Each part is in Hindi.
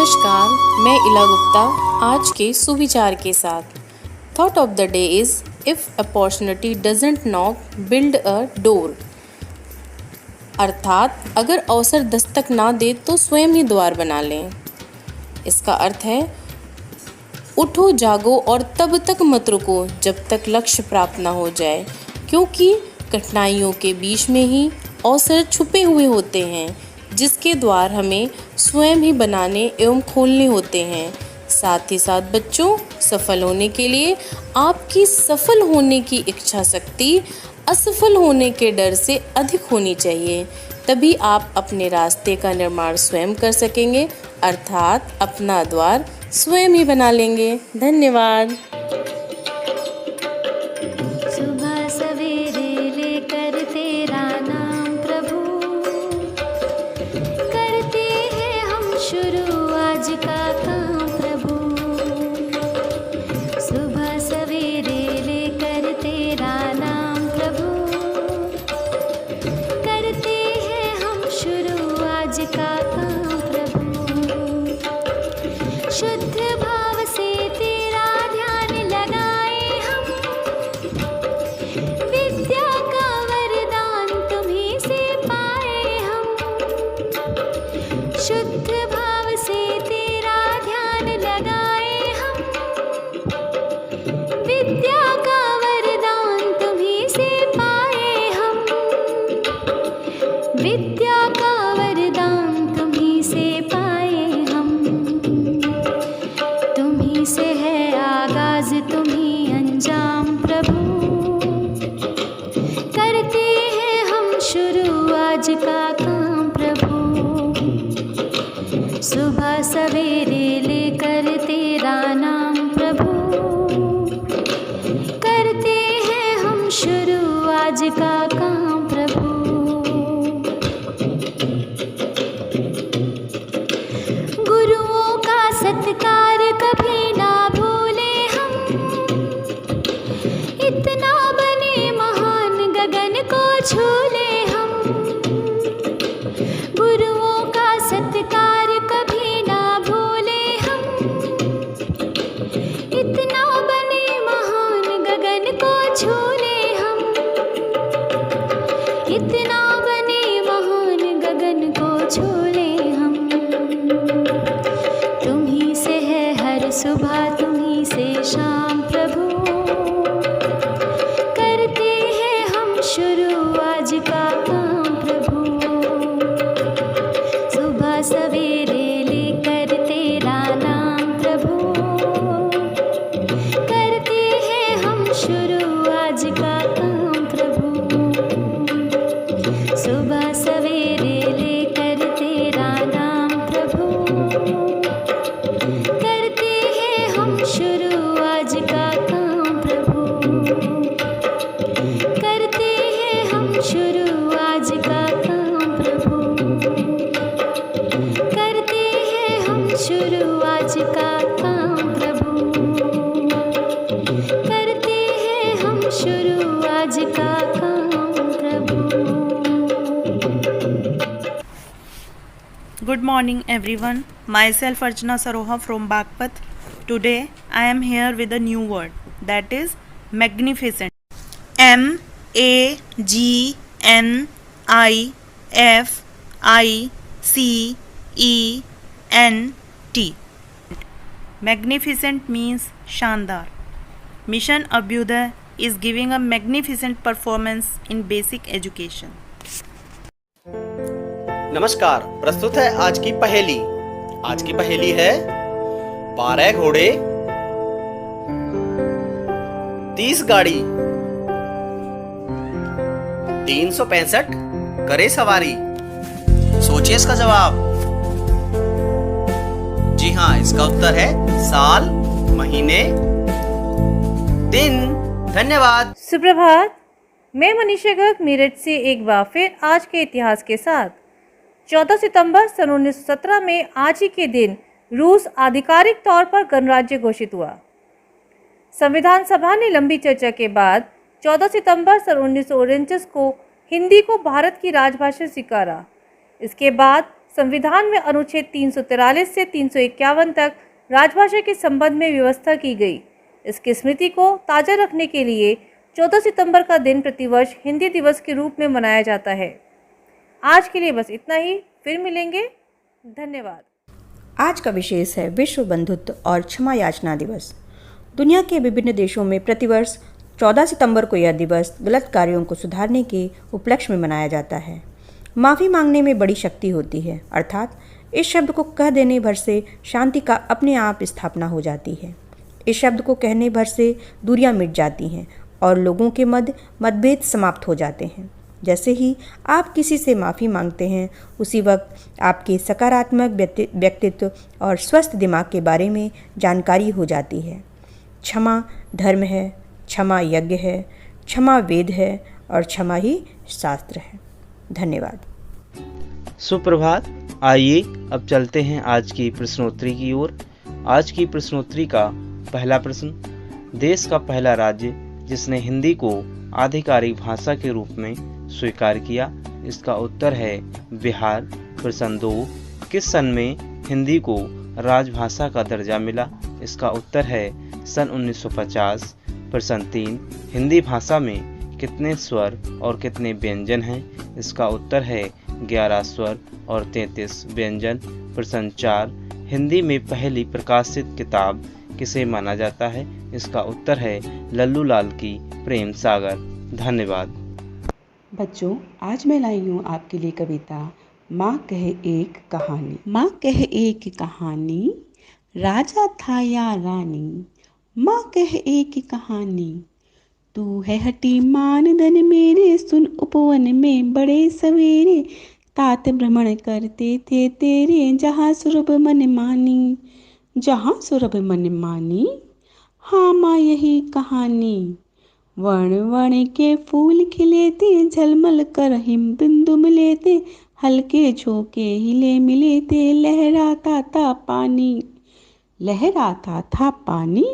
नमस्कार, मैं इला गुप्ता आज के सुविचार के साथ। Thought of the day is if opportunity doesn't knock build a door. अर्थात अगर अवसर दस्तक ना दे तो स्वयं ही द्वार बना लें। इसका अर्थ है उठो जागो और तब तक मत रुको जब तक लक्ष्य प्राप्त ना हो जाए, क्योंकि कठिनाइयों के बीच में ही अवसर छुपे हुए होते हैं जिसके द्वार हमें स्वयं ही बनाने एवं खोलने होते हैं। साथ ही साथ बच्चों, सफल होने के लिए आपकी सफल होने की इच्छा शक्ति असफल होने के डर से अधिक होनी चाहिए। तभी आप अपने रास्ते का निर्माण स्वयं कर सकेंगे, अर्थात अपना द्वार स्वयं ही बना लेंगे। धन्यवाद। सुबह सवेरे लेकर तेरा नाम प्रभु, करते हैं हम शुरू आज का काम प्रभु। सुबह सवेरे लेकर तेरा नाम प्रभु, करते हैं हम शुरू आज का काम प्रभु। शुद्ध भाव से तेरा ध्यान लगाए हम, विद्या का वरदान तुम्हीं से पाए हम। शुद्ध भाव से तेरा ध्यान लगाए हम, विद्या का वरदान तुम्हीं से पाए हम। विद्या का वरदान तुम्हीं से पाए हम। तुम्हीं से है आगाज तुम्हीं अंजाम प्रभु, करते हैं हम शुरू आज का काम प्रभु। सुबह सवेरे लेकर तेरा नाम प्रभु, करते हैं हम शुरू आज का काम प्रभु। गुरुओं का सत्कार कभी ना भूले हम, इतना बने महान गगन को छू ले हम। गुरुओं का सत्कार कभी ना भूले हम, इतना बने महान गगन को छू ले हम। इतना बने महान गगन को छू ले हम। तुम्हीं से है हर सुबह तुम्हीं से शाम प्रभु, करते हैं हम शुरू आज का काम प्रभु। सुबह सवेरे लेकर तेरा नाम प्रभु, करते हैं हम शुरू आज का काम प्रभु। सुबह सवेरे लेकर तेरा नाम प्रभु, करते हैं हम शुरू आज का काम प्रभु। करते हैं हम शुरू आज का काम प्रभु। करते हैं हम शुरू आज का काम प्रभु। करते हैं हम शुरू आज का काम प्रभु। Good morning everyone. Myself Archana Saroha from Bagpat. Today I am here with a new word, that is magnificent. MAGNIFICENT. Magnificent means शानदार. Mission Abhyuday is giving a magnificent performance in basic education. नमस्कार, प्रस्तुत है आज की पहेली। आज की पहेली है 12 घोड़े 30 गाड़ी 365 करे सवारी। सोचिए इसका जवाब। जी हाँ, इसका उत्तर है साल, महीने, दिन। धन्यवाद। सुप्रभात, मैं मनीषा गर्ग मेरठ से एक बार फिर आज के इतिहास के साथ। 14 सितंबर सन 1917 में आज ही के दिन रूस आधिकारिक तौर पर गणराज्य घोषित हुआ। संविधान सभा ने लंबी चर्चा के बाद 14 सितंबर सन 1949 को हिंदी को भारत की राजभाषा स्वीकारा। इसके बाद संविधान में अनुच्छेद 343 से 351 तक राजभाषा के संबंध में व्यवस्था की गई। इसकी स्मृति को ताज़ा रखने के लिए 14 सितंबर का दिन प्रतिवर्ष हिंदी दिवस के रूप में मनाया जाता है। आज के लिए बस इतना ही, फिर मिलेंगे। धन्यवाद। आज का विशेष है विश्व बंधुत्व और क्षमा याचना दिवस। दुनिया के विभिन्न देशों में प्रतिवर्ष 14 सितंबर को यह दिवस गलत कार्यों को सुधारने के उपलक्ष्य में मनाया जाता है। माफ़ी मांगने में बड़ी शक्ति होती है, अर्थात इस शब्द को कह देने भर से शांति का अपने आप स्थापना हो जाती है। इस शब्द को कहने भर से दूरियां मिट जाती हैं और लोगों के मध्य मतभेद समाप्त हो जाते हैं। जैसे ही आप किसी से माफ़ी मांगते हैं, उसी वक्त आपके सकारात्मक व्यक्तित्व और स्वस्थ दिमाग के बारे में जानकारी हो जाती है। क्षमा धर्म है, क्षमा यज्ञ है, क्षमा वेद है और क्षमा ही शास्त्र है। धन्यवाद। सुप्रभात। आइए अब चलते हैं आज की प्रश्नोत्तरी की ओर। आज की प्रश्नोत्तरी का पहला प्रश्न, देश का पहला राज्य जिसने हिंदी को आधिकारिक भाषा के रूप में स्वीकार किया, इसका उत्तर है बिहार। प्रश्न 2, किस सन में हिंदी को राजभाषा का दर्जा मिला, इसका उत्तर है सन 1950। प्रश्न 3, हिंदी भाषा में कितने स्वर और कितने व्यंजन हैं, इसका उत्तर है 11 स्वर और 33 व्यंजन। प्रश्न 4, हिंदी में पहली प्रकाशित किताब किसे माना जाता है, इसका उत्तर है लल्लू लाल की प्रेम सागर। धन्यवाद। बच्चों, आज मैं लाई हूँ आपके लिए कविता माँ कहे एक कहानी। माँ कहे एक कहानी, राजा था या रानी। माँ कहे एक कहानी, तू है हटी मानधन मेरे, सुन उपवन में बड़े सवेरे। तात भ्रमण करते थे तेरे, जहाँ सुरभ मन मानी, जहाँ सुरभ मन मानी। हाँ माँ यही कहानी, वर्ण वर्ण के फूल खिले थे, झलमल कर हिम बिंदु मिले थे। हल्के झोंके हिले मिले थे, लहराता था पानी, लहराता था पानी।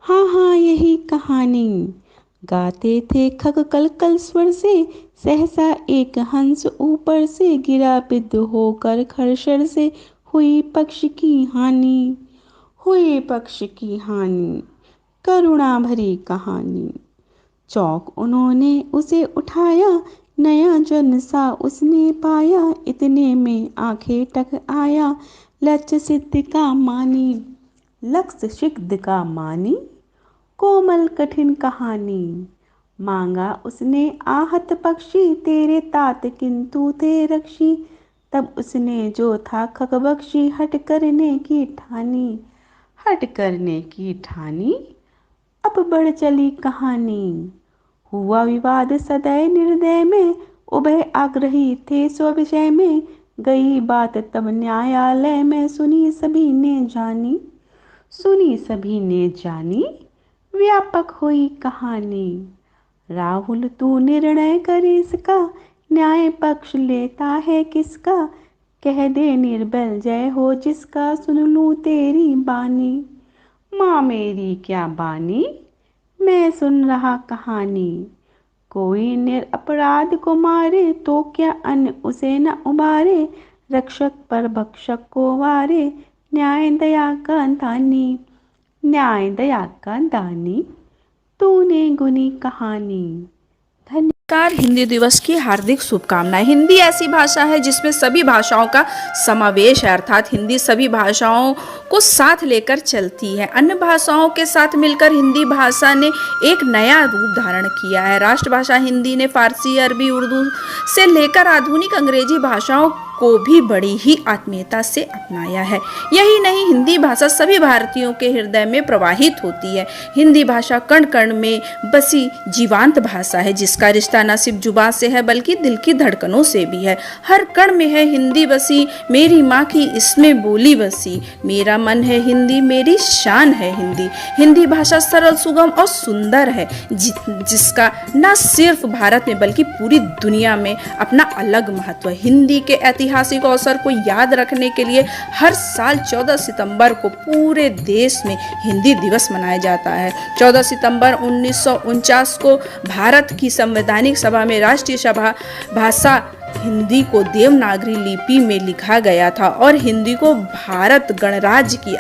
हाँ हाँ यही कहानी, गाते थे खग कल कल स्वर से, सहसा एक हंस ऊपर से गिरा, बिद होकर खरशर से हुई पक्ष की हानि, हुई पक्ष की हानि। करुणा भरी कहानी, चौक उन्होंने उसे उठाया, नया जन सा उसने पाया। इतने में आंखें टक आया, लक्ष्य सिद्ध का मानी, लक्ष्य सिद्ध का मानी। कोमल कठिन कहानी, मांगा उसने आहत पक्षी, तेरे तात किंतु थे रक्षी। तब उसने जो था खग बख्शी, हट करने की ठानी, हट करने की ठानी। अब बढ़ चली कहानी, हुआ विवाद सदै निर्दय में, उभय आग्रही थे स्व विषय में। गई बात तब न्यायालय में, सुनी सभी ने जानी, सुनी सभी ने जानी। व्यापक हुई कहानी, राहुल तू निर्णय कर इसका, न्याय पक्ष लेता है किसका। कह दे निर्बल जय हो जिसका, सुन लूँ तेरी बानी। माँ मेरी क्या बानी, मैं सुन रहा कहानी। कोई निरपराध को मारे, तो क्या अन्न उसे न उबारे। रक्षक पर भक्षक को वारे, न्याय दया का दानी, न्याय दया का दानी। तूने गुनी कहानी। नमस्कार, हिंदी दिवस की हार्दिक शुभकामनाएं। हिंदी ऐसी भाषा है जिसमें सभी भाषाओं का समावेश है, अर्थात हिंदी सभी भाषाओं को साथ लेकर चलती है। अन्य भाषाओं के साथ मिलकर हिंदी भाषा ने एक नया रूप धारण किया है। राष्ट्रभाषा हिंदी ने फारसी, अरबी, उर्दू से लेकर आधुनिक अंग्रेजी भाषाओं को भी बड़ी ही आत्मीयता से अपनाया है। यही नहीं, हिंदी भाषा सभी भारतीयों के हृदय में प्रवाहित होती है। हिंदी भाषा कण कण में बसी जीवांत भाषा है, जिसका रिश्ता न सिर्फ जुबान से है बल्कि दिल की धड़कनों से भी है। हर कण में है हिंदी बसी, मेरी माँ की इसमें बोली बसी। मेरा मन है हिंदी, मेरी शान है हिंदी। हिंदी भाषा सरल, सुगम और सुंदर है, जिसका न सिर्फ भारत में बल्कि पूरी दुनिया में अपना अलग महत्व है। हिंदी के ऐतिहासिक अवसर को याद रखने के लिए हर साल 14 सितंबर को पूरे देश में हिंदी दिवस मनाया जाता है। 14 सितंबर 1949 को भारत की संवैधानिक सभा में राष्ट्रीय भाषा हिंदी को देवनागरी लिपि में लिखा गया था और हिंदी को भारत गणराज्य की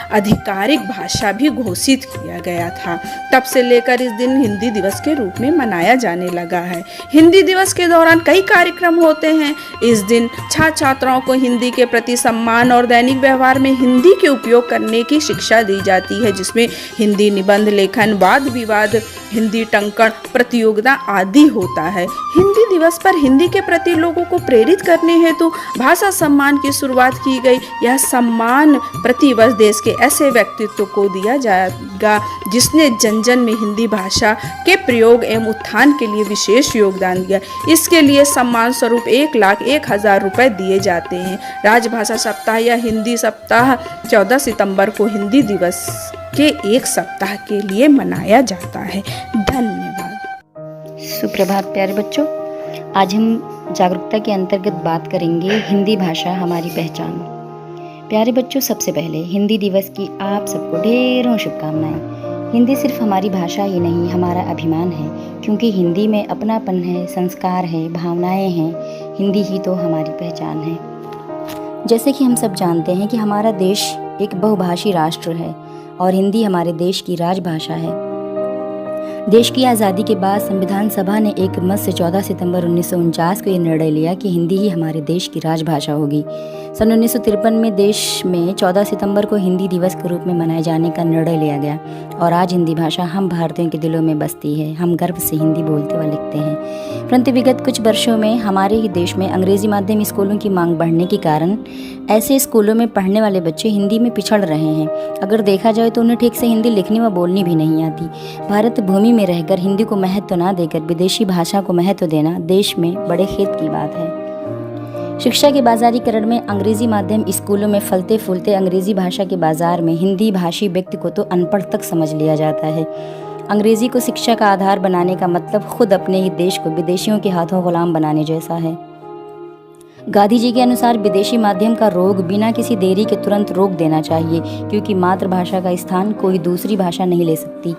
आधिकारिक भाषा भी घोषित किया गया था। तब से लेकर इस दिन हिंदी दिवस के रूप में मनाया जाने लगा है। हिंदी दिवस के दौरान कई कार्यक्रम होते हैं। इस दिन छात्र छात्राओं को हिंदी के प्रति सम्मान और दैनिक व्यवहार में हिंदी के उपयोग करने की शिक्षा दी जाती है, जिसमें हिंदी निबंध लेखन, वाद विवाद, हिंदी टंकण प्रतियोगिता आदि होता है। हिंदी दिवस पर हिंदी के प्रति लोगों को प्रेरित करने हेतु भाषा सम्मान की शुरुआत की गई। यह सम्मान प्रतिवर्ष देश के ऐसे व्यक्तित्व को दिया जाएगा जिसने जन जन में हिंदी भाषा के प्रयोग एवं उत्थान के लिए विशेष योगदान दिया। इसके लिए सम्मान स्वरूप 1,01,000 रुपए दिए जाते हैं। राजभाषा सप्ताह या हिंदी सप्ताह 14 सितंबर को हिंदी दिवस के एक सप्ताह के लिए मनाया जाता है। धन्यवाद। सुप्रभात प्यारे बच्चों, आज हम जागरूकता के अंतर्गत बात करेंगे हिंदी भाषा हमारी पहचान। प्यारे बच्चों, सबसे पहले हिंदी दिवस की आप सबको ढेरों शुभकामनाएं। हिंदी सिर्फ हमारी भाषा ही नहीं, हमारा अभिमान है, क्योंकि हिंदी में अपनापन है, संस्कार है, भावनाएं हैं। हिंदी ही तो हमारी पहचान है। जैसे कि हम सब जानते हैं कि हमारा देश एक बहुभाषी राष्ट्र है और हिंदी हमारे देश की राजभाषा है। देश की आज़ादी के बाद संविधान सभा ने एक मत से 14 सितंबर 1949 को ये निर्णय लिया कि हिंदी ही हमारे देश की राजभाषा होगी। सन 1953 में देश में 14 सितंबर को हिंदी दिवस के रूप में मनाए जाने का निर्णय लिया गया और आज हिंदी भाषा हम भारतीयों के दिलों में बसती है। हम गर्व से हिंदी बोलते व लिखते हैं। परंतु विगत कुछ वर्षों में हमारे ही देश में अंग्रेजी माध्यम स्कूलों की मांग बढ़ने के कारण ऐसे स्कूलों में पढ़ने वाले बच्चे हिंदी में पिछड़ रहे हैं। अगर देखा जाए तो उन्हें ठीक से हिंदी लिखनी व बोलनी भी नहीं आती। भारत भूमि में रहकर हिंदी को महत्व ना देकर विदेशी भाषा को महत्व देना देश में बड़े खेद की बात है। शिक्षा के बाजारीकरण में अंग्रेजी माध्यम स्कूलों में फलते फूलते अंग्रेजी भाषा के बाजार में हिंदी भाषी व्यक्ति को तो अनपढ़ तक समझ लिया जाता है। अंग्रेजी को शिक्षा का आधार बनाने का मतलब खुद अपने ही देश को विदेशियों के हाथों गुलाम बनाने जैसा है। गांधी जी के अनुसार विदेशी माध्यम का रोग बिना किसी देरी के तुरंत रोक देना चाहिए, क्योंकि मातृभाषा का स्थान कोई दूसरी भाषा नहीं ले सकती।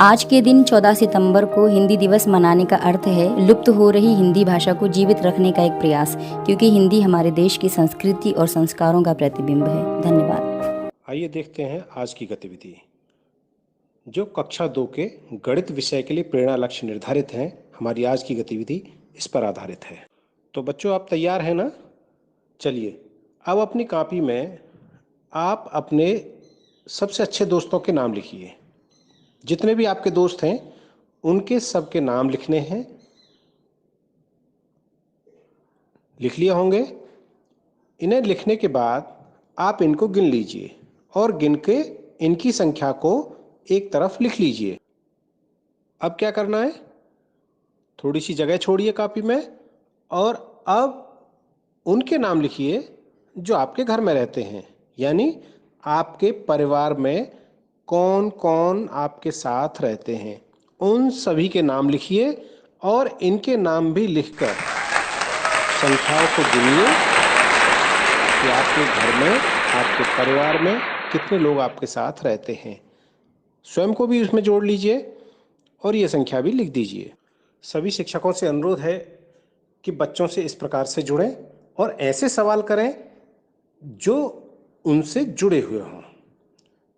आज के दिन 14 सितंबर को हिंदी दिवस मनाने का अर्थ है लुप्त हो रही हिंदी भाषा को जीवित रखने का एक प्रयास, क्योंकि हिंदी हमारे देश की संस्कृति और संस्कारों का प्रतिबिंब है। धन्यवाद। आइए देखते हैं आज की गतिविधि, जो कक्षा 2 के गणित विषय के लिए प्रेरणा लक्ष्य निर्धारित हैं। हमारी आज की गतिविधि इस पर आधारित है। तो बच्चों, आप तैयार हैं ना? चलिए, अब अपनी कॉपी में आप अपने सबसे अच्छे दोस्तों के नाम लिखिए। जितने भी आपके दोस्त हैं उनके सबके नाम लिखने हैं। लिख लिए होंगे। इन्हें लिखने के बाद आप इनको गिन लीजिए और गिन के इनकी संख्या को एक तरफ लिख लीजिए। अब क्या करना है, थोड़ी सी जगह छोड़िए कॉपी में और अब उनके नाम लिखिए जो आपके घर में रहते हैं, यानी आपके परिवार में कौन कौन आपके साथ रहते हैं, उन सभी के नाम लिखिए और इनके नाम भी लिखकर संख्याओं को गिनिए कि आपके घर में, आपके परिवार में कितने लोग आपके साथ रहते हैं। स्वयं को भी उसमें जोड़ लीजिए और ये संख्या भी लिख दीजिए। सभी शिक्षकों से अनुरोध है कि बच्चों से इस प्रकार से जुड़ें और ऐसे सवाल करें जो उनसे जुड़े हुए हों,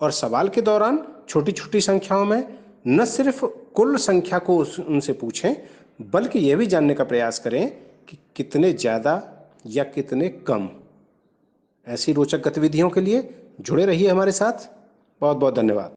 और सवाल के दौरान छोटी छोटी संख्याओं में न सिर्फ कुल संख्या को उनसे पूछें, बल्कि यह भी जानने का प्रयास करें कि कितने ज़्यादा या कितने कम। ऐसी रोचक गतिविधियों के लिए जुड़े रहिए हमारे साथ। बहुत बहुत धन्यवाद।